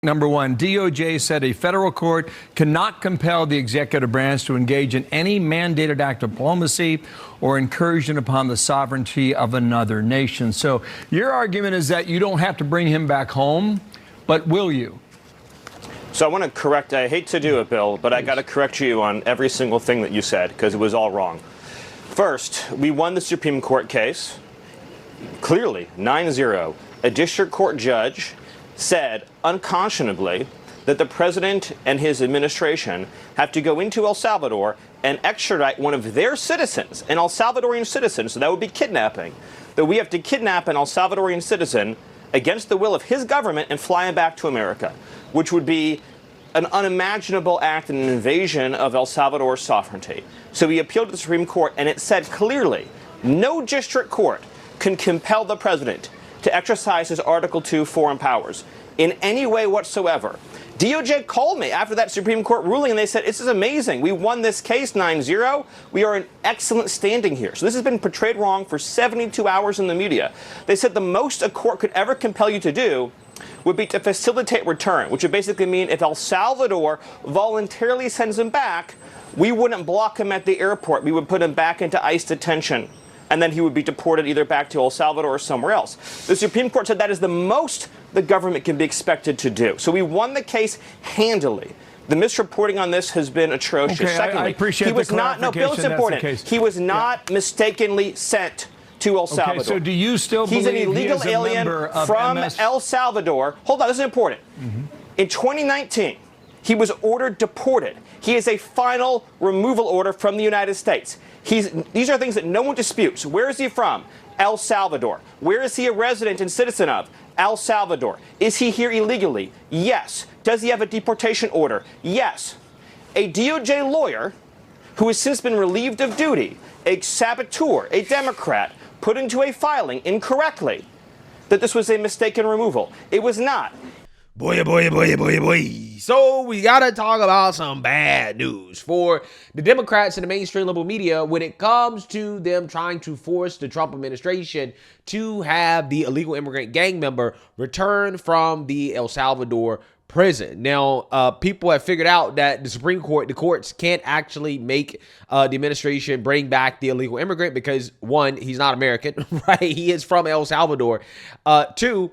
Number one, DOJ said a federal court cannot compel the executive branch to engage in any mandated act of diplomacy or incursion upon the sovereignty of another nation. So your argument is that you don't have to bring him back home, but will you? So I want to correct, I hate to do it, Bill, but I got to correct you on every single thing that you said because it was all wrong. First, we won the Supreme Court case, clearly, 9-0. A district court judge said unconscionably that the president and his administration have to go into El Salvador and extradite one of their citizens, an El Salvadorian citizen, so that would be kidnapping, that we have to kidnap an El Salvadorian citizen against the will of his government and fly him back to America, which would be an unimaginable act and an invasion of El Salvador's sovereignty. So we appealed to the Supreme Court, and it said clearly no district court can compel the president to exercise his Article 2 foreign powers in any way whatsoever. DOJ called me after that Supreme Court ruling, and they said, this is amazing. We won this case 9-0. We are in excellent standing here. So this has been portrayed wrong for 72 hours in the media. They said the most a court could ever compel you to do would be to facilitate return, which would basically mean if El Salvador voluntarily sends him back, we wouldn't block him at the airport. We would put him back into ICE detention, and then he would be deported either back to El Salvador or somewhere else. The Supreme Court said that is the most the government can be expected to do. So we won the case handily. The misreporting on this has been atrocious. Okay, Secondly, I appreciate he was the not, no, Bill, it's important. He was not mistakenly sent to El Salvador. Okay, so do you still He's believe an illegal he is a alien member of from MS? El Salvador. Hold on, this is important. In 2019, he was ordered deported. He has a final removal order from the United States. These are things that no one disputes. Where is he from? El Salvador. Where is he a resident and citizen of? El Salvador. Is he here illegally? Yes. Does he have a deportation order? Yes. A DOJ lawyer who has since been relieved of duty, a saboteur, a Democrat, put into a filing incorrectly that this was a mistaken removal. It was not. Boy. So we got to talk about some bad news for the Democrats and the mainstream liberal media when it comes to them trying to force the Trump administration to have the illegal immigrant gang member return from the El Salvador prison. Now, people have figured out that the Supreme Court, the courts can't actually make the administration bring back the illegal immigrant because, one, he's not American, right? He is from El Salvador. Two,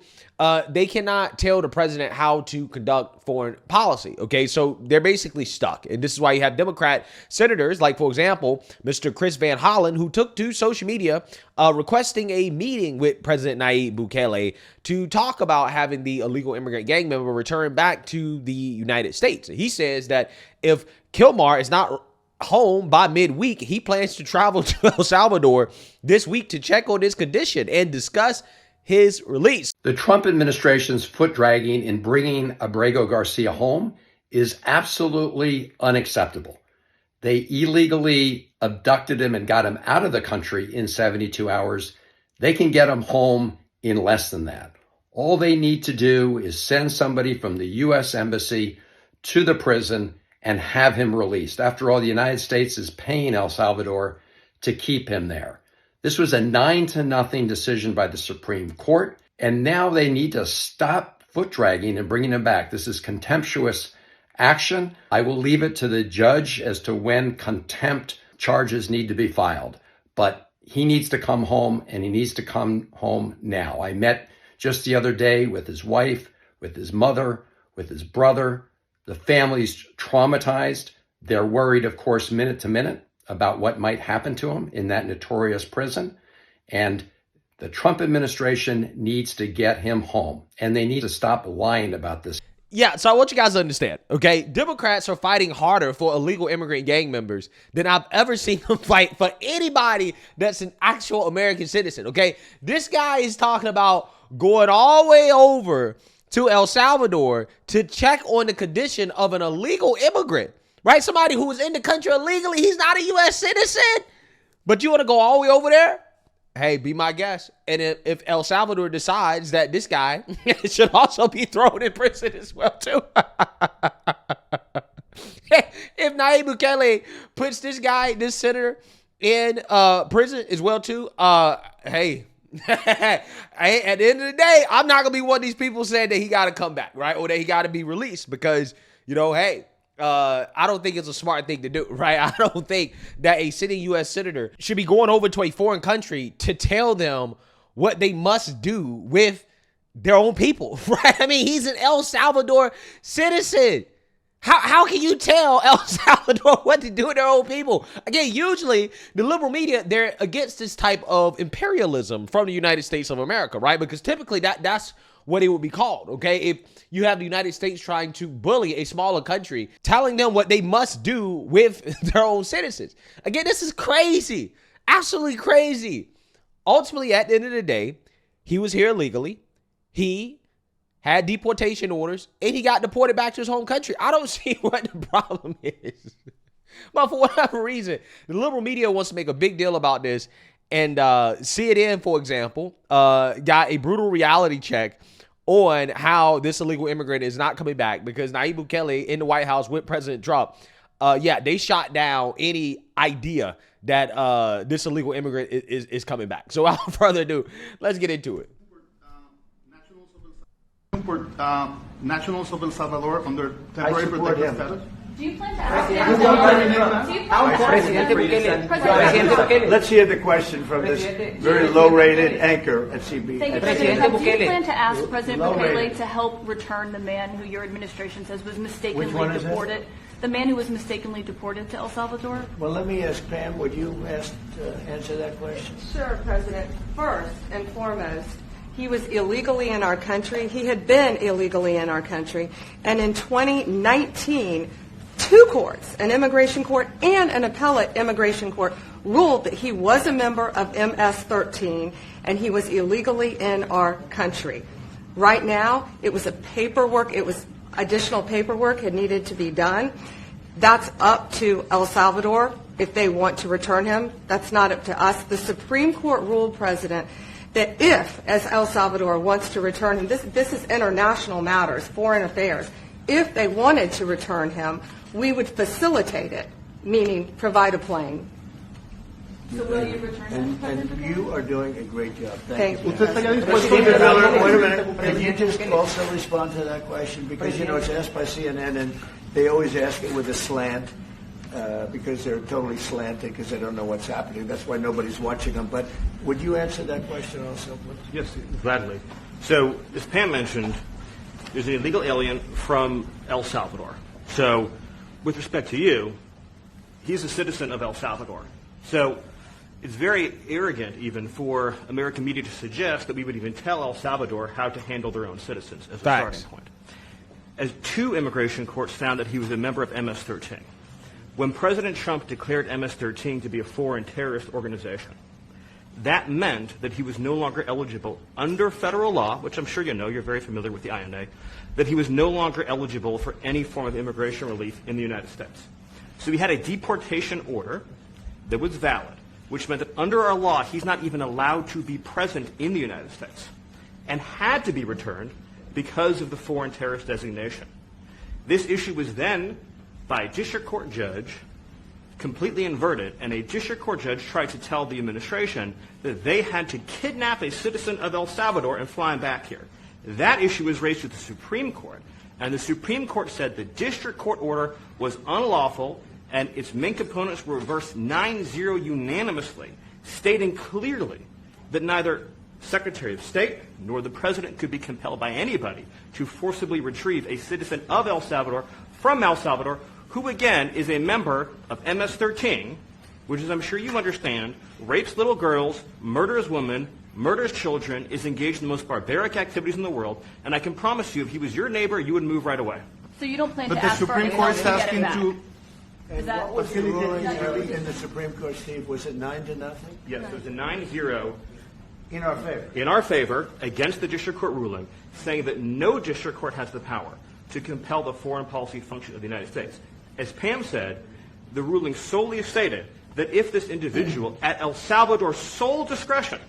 they cannot tell the president how to conduct foreign policy. Okay, so they're basically stuck. And this is why you have Democrat senators, like, for example, Mr. Chris Van Hollen, who took to social media requesting a meeting with President Nayib Bukele to talk about having the illegal immigrant gang member return back to the United States. He says that if Kilmar is not home by midweek, he plans to travel to El Salvador this week to check on his condition and discuss his release. The Trump administration's foot dragging in bringing Abrego Garcia home is absolutely unacceptable. They illegally abducted him and got him out of the country in 72 hours. They can get him home in less than that. All they need to do is send somebody from the U.S. Embassy to the prison and have him released. After all, the United States is paying El Salvador to keep him there. This was a 9-0 decision by the Supreme Court, and now they need to stop foot dragging and bringing him back. This is contemptuous action. I will leave it to the judge as to when contempt charges need to be filed, but he needs to come home, and he needs to come home now. I met just the other day with his wife, with his mother, with his brother. The family's traumatized. They're worried, of course, minute to minute about what might happen to him in that notorious prison. And the Trump administration needs to get him home, and they need to stop lying about this. Yeah, so I want you guys to understand, okay? Democrats are fighting harder for illegal immigrant gang members than I've ever seen them fight for anybody that's an actual American citizen, okay? This guy is talking about going all the way over to El Salvador to check on the condition of an illegal immigrant, right? Somebody who was in the country illegally. He's not a U.S. citizen, but you want to go all the way over there? Hey, be my guest. And if El Salvador decides that this guy should also be thrown in prison as well, too. If Nayib Bukele puts this guy, this senator, in prison as well, too, hey, At the end of the day, I'm not going to be one of these people saying that he got to come back, right? Or that he got to be released because, hey, I don't think it's a smart thing to do, right? I don't think that a sitting U.S. senator should be going over to a foreign country to tell them what they must do with their own people, right? I mean, he's an El Salvador citizen. How can you tell El Salvador what to do with their own people? Again, usually the liberal media, they're against this type of imperialism from the United States of America, right? Because typically that's what it would be called, okay? If you have the United States trying to bully a smaller country, telling them what they must do with their own citizens. Again, this is crazy. Absolutely crazy. Ultimately, at the end of the day, he was here illegally. He had deportation orders, and he got deported back to his home country. I don't see what the problem is. But for whatever reason, the liberal media wants to make a big deal about this. And CNN, for example, got a brutal reality check on how this illegal immigrant is not coming back because Nayib Bukele in the White House with President Trump, they shot down any idea that this illegal immigrant is coming back. So without further ado, let's get into it. Nationals of El Salvador under temporary protected status? Do you plan to ask President Bukele. Let's hear the question from this very low-rated anchor at CB. Thank you, President. Do you plan to ask President Bukele to help return the man who your administration says was mistakenly deported? The man who was mistakenly deported to El Salvador? Well, let me ask Pam, would you answer that question? Sure, President. First and foremost, he was illegally in our country. He had been illegally in our country. And in 2019, two courts, an immigration court and an appellate immigration court, ruled that he was a member of MS-13 and he was illegally in our country. Right now, it was additional paperwork had needed to be done. That's up to El Salvador if they want to return him. That's not up to us. The Supreme Court ruled, President, that if, as El Salvador wants to return him, this is international matters, foreign affairs, if they wanted to return him, we would facilitate it, meaning provide a plane. So will you return him, President And Bukele? you are doing a great job. Thank you. Stephen Miller, wait a minute. Can you just also respond to that question? Because, it's asked by CNN, and they always ask it with a slant. Because they're totally slanted because they don't know what's happening. That's why nobody's watching them. But would you answer that question also, please? Yes, gladly. So, as Pam mentioned, there's an illegal alien from El Salvador. So, with respect to you, he's a citizen of El Salvador. So, it's very arrogant even for American media to suggest that we would even tell El Salvador how to handle their own citizens as a starting point. As two immigration courts found that he was a member of MS-13. When President Trump declared MS-13 to be a foreign terrorist organization, that meant that he was no longer eligible under federal law, which I'm sure you know, you're very familiar with the INA, that he was no longer eligible for any form of immigration relief in the United States. So he had a deportation order that was valid, which meant that under our law, he's not even allowed to be present in the United States and had to be returned because of the foreign terrorist designation. This issue was then, by a district court judge, completely inverted, and a district court judge tried to tell the administration that they had to kidnap a citizen of El Salvador and fly him back here. That issue was raised to the Supreme Court, and the Supreme Court said the district court order was unlawful, and its main components were reversed 9-0 unanimously, stating clearly that neither Secretary of State nor the President could be compelled by anybody to forcibly retrieve a citizen of El Salvador from El Salvador, who again is a member of MS-13, which, as I'm sure you understand, rapes little girls, murders women, murders children, is engaged in the most barbaric activities in the world, and I can promise you, if he was your neighbor, you would move right away. So you don't plan to But the ask for Supreme anyone Court's to get asking him back? to... And that- what was the is ruling that- in the Supreme Court, Steve? Was it 9-0? Yes, it was a 9-0 In our favor. in our favor against the district court ruling, saying that no district court has the power to compel the foreign policy function of the United States. As Pam said, the ruling solely stated that if this individual at El Salvador's sole discretion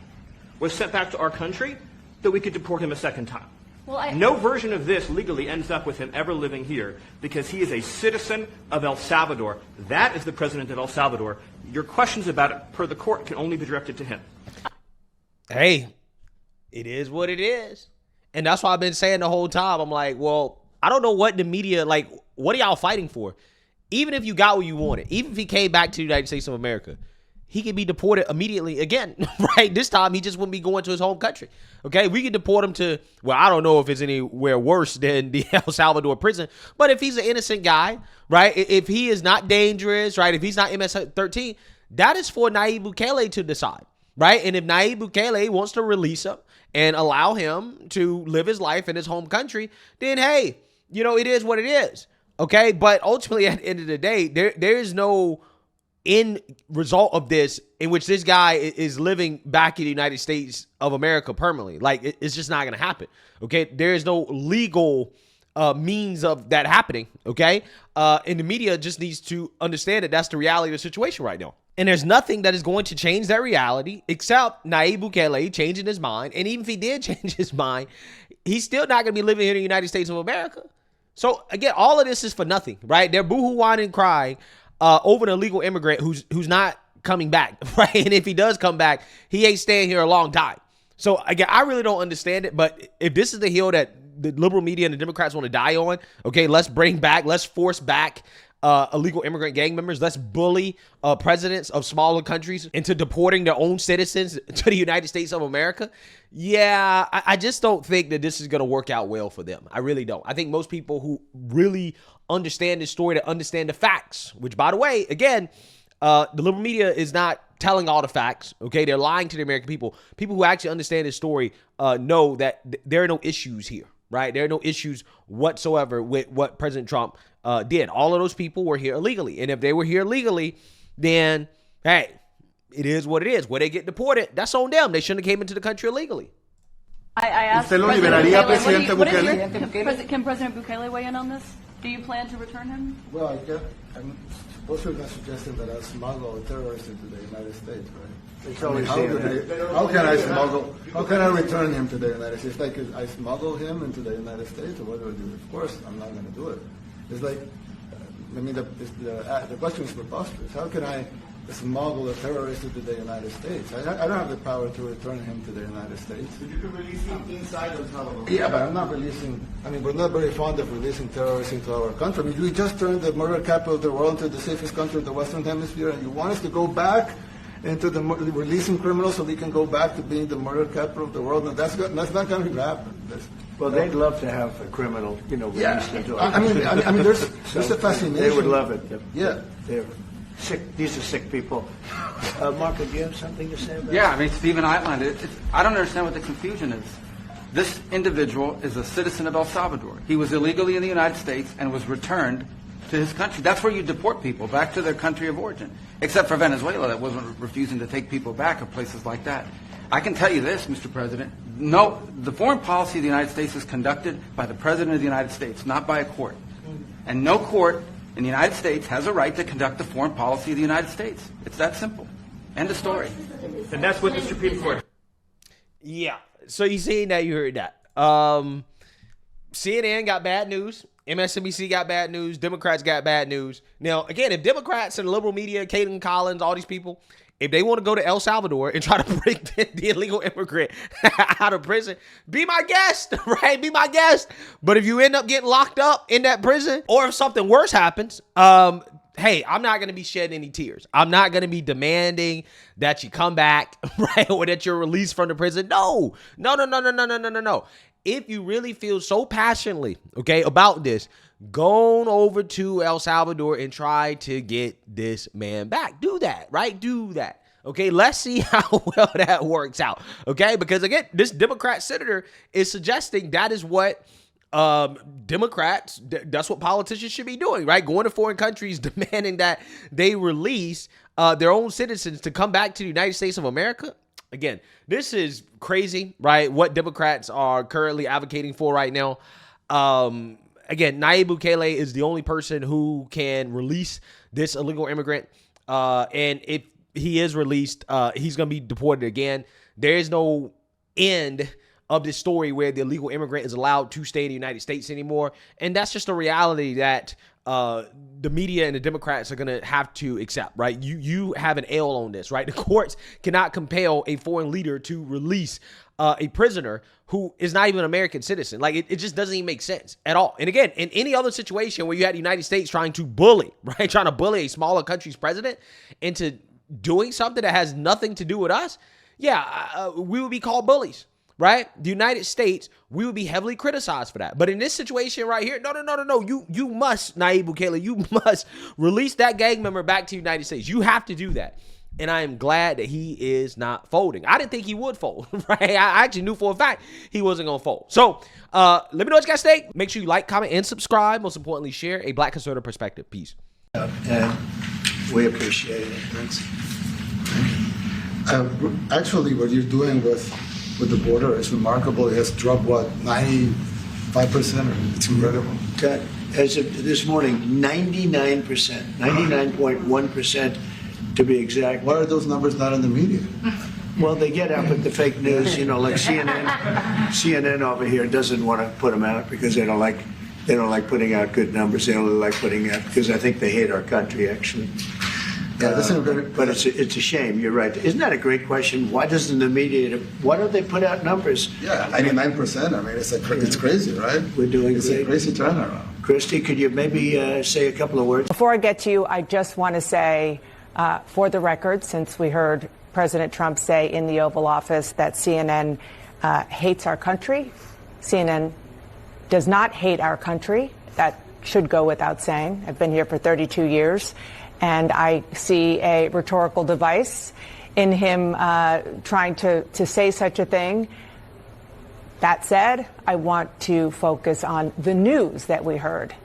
was sent back to our country, that we could deport him a second time. Well, No version of this legally ends up with him ever living here because he is a citizen of El Salvador. That is the president of El Salvador. Your questions about it, per the court, can only be directed to him. Hey, It is what it is. And that's why I've been saying the whole time. I'm like, well, I don't know what the media, like, what are y'all fighting for? Even if you got what you wanted, even if he came back to the United States of America, he could be deported immediately again, right? This time, he just wouldn't be going to his home country, okay? We could deport him to, well, I don't know if it's anywhere worse than the El Salvador prison, but if he's an innocent guy, right? If he is not dangerous, right? If he's not MS-13, that is for Nayib Bukele to decide, right? And if Nayib Bukele wants to release him and allow him to live his life in his home country, then, hey, you know, it is what it is, okay? But ultimately, at the end of the day, there is no end result of this in which this guy is living back in the United States of America permanently. Like, it's just not going to happen, okay? There is no legal means of that happening, okay? And the media just needs to understand that that's the reality of the situation right now. And there's nothing that is going to change that reality except Nayib Bukele changing his mind. And even if he did change his mind, he's still not going to be living here in the United States of America. So, again, all of this is for nothing, right? They're boohoo, whining, and crying over an illegal immigrant who's not coming back, right? And if he does come back, he ain't staying here a long time. So, again, I really don't understand it. But if this is the hill that the liberal media and the Democrats want to die on, okay, let's force back illegal immigrant gang members. Let's bully presidents of smaller countries into deporting their own citizens to the United States of America. Yeah, I just don't think that this is going to work out well for them. I really don't. I think most people who really understand this story, that understand the facts, which, by the way, again, the liberal media is not telling all the facts, okay? They're lying to the American people. People who actually understand this story know that there are no issues here, right? There are no issues whatsoever with what President Trump did. All of those people were here illegally. And if they were here legally, then, hey, it is what it is. Where they get deported, that's on them. They shouldn't have came into the country illegally. I asked ¿Usted lo President liberaría, Bukele, what is Presidente your, can President Bukele weigh in on this? Do you plan to return him? Well, I'm also not suggesting that I smuggle a terrorist into the United States, right? It's always how can I smuggle? How can I return him to the United States? Like, I smuggle him into the United States, or what do I do? Of course, I'm not going to do it. It's like, I mean, the question is preposterous. How can I smuggle a terrorist into the United States? I don't have the power to return him to the United States. But you can release him inside El Salvador. Yeah, but I'm not releasing. I mean, we're not very fond of releasing terrorists into our country. I mean, we just turned the murder capital of the world into the safest country of the Western Hemisphere, and you want us to go back into releasing criminals so we can go back to being the murder capital of the world? No, that's not going to happen. Well, they'd love to have a criminal, released into our I mean, there's a fascination. They would love it. Yeah. They're sick. These are sick people. Marco, do you have something to say about Yeah, I mean, Stephen outlined it. I don't understand what the confusion is. This individual is a citizen of El Salvador. He was illegally in the United States and was returned to his country. That's where you deport people, back to their country of origin. Except for Venezuela, that wasn't refusing to take people back, or places like that. I can tell you this, Mr. President. No, the foreign policy of the United States is conducted by the President of the United States, not by a court. And no court in the United States has a right to conduct the foreign policy of the United States. It's that simple. End of story. And that's what the Supreme Court. Yeah. So you seen that, you heard that. CNN got bad news. MSNBC got bad news. Democrats got bad news. Now, again, if Democrats and the liberal media, Kaden Collins, all these people, if they want to go to El Salvador and try to bring the illegal immigrant out of prison, be my guest, right? Be my guest. But if you end up getting locked up in that prison, or if something worse happens, hey, I'm not going to be shedding any tears. I'm not going to be demanding that you come back, right? Or that you're released from the prison. No. If you really feel so passionately, okay, about this, go on over to El Salvador and try to get this man back. Do that, right? Do that. Okay, let's see how well that works out. Okay, because again, this Democrat senator is suggesting that is what Democrats, that's what politicians should be doing, right? Going to foreign countries, demanding that they release their own citizens to come back to the United States of America. Again, this is crazy, right? What Democrats are currently advocating for right now. Again, Nayib Bukele is the only person who can release this illegal immigrant. And if he is released, he's going to be deported again. There is no end of this story where the illegal immigrant is allowed to stay in the United States anymore. And that's just a reality that the media and the Democrats are going to have to accept, right? You have an L on this, right? The courts cannot compel a foreign leader to release a prisoner who is not even an American citizen. Like, it just doesn't even make sense at all. And again, in any other situation where you had the United States trying to bully, right? Trying to bully a smaller country's president into doing something that has nothing to do with us, we would be called bullies. Right? The United States, we would be heavily criticized for that. But in this situation right here, no. You must, Nayib Bukele, you must release that gang member back to the United States. You have to do that. And I am glad that he is not folding. I didn't think he would fold, right? I actually knew for a fact he wasn't going to fold. So let me know what you guys think. Make sure you like, comment, and subscribe. Most importantly, share a Black conservative perspective. Peace. And we appreciate it. Thanks. Actually, what you're doing with the border is remarkable. It has dropped, 95%? It's incredible. As of this morning, 99%, 99.1% to be exact. Why are those numbers not in the media? Well, they get out with the fake news, like CNN over here doesn't want to put them out because they don't like putting out good numbers. They only like putting out because I think they hate our country, actually. But it's a shame. You're right. Isn't that a great question? Why doesn't the media? Why don't they put out numbers? Yeah, 99%. I mean, it's crazy, right? We're doing it's great. A crazy turnaround. Christy, could you maybe say a couple of words? Before I get to you, I just want to say, for the record, since we heard President Trump say in the Oval Office that CNN hates our country, CNN does not hate our country. That should go without saying. I've been here for 32 years. And I see a rhetorical device in him trying to say such a thing. That said, I want to focus on the news that we heard.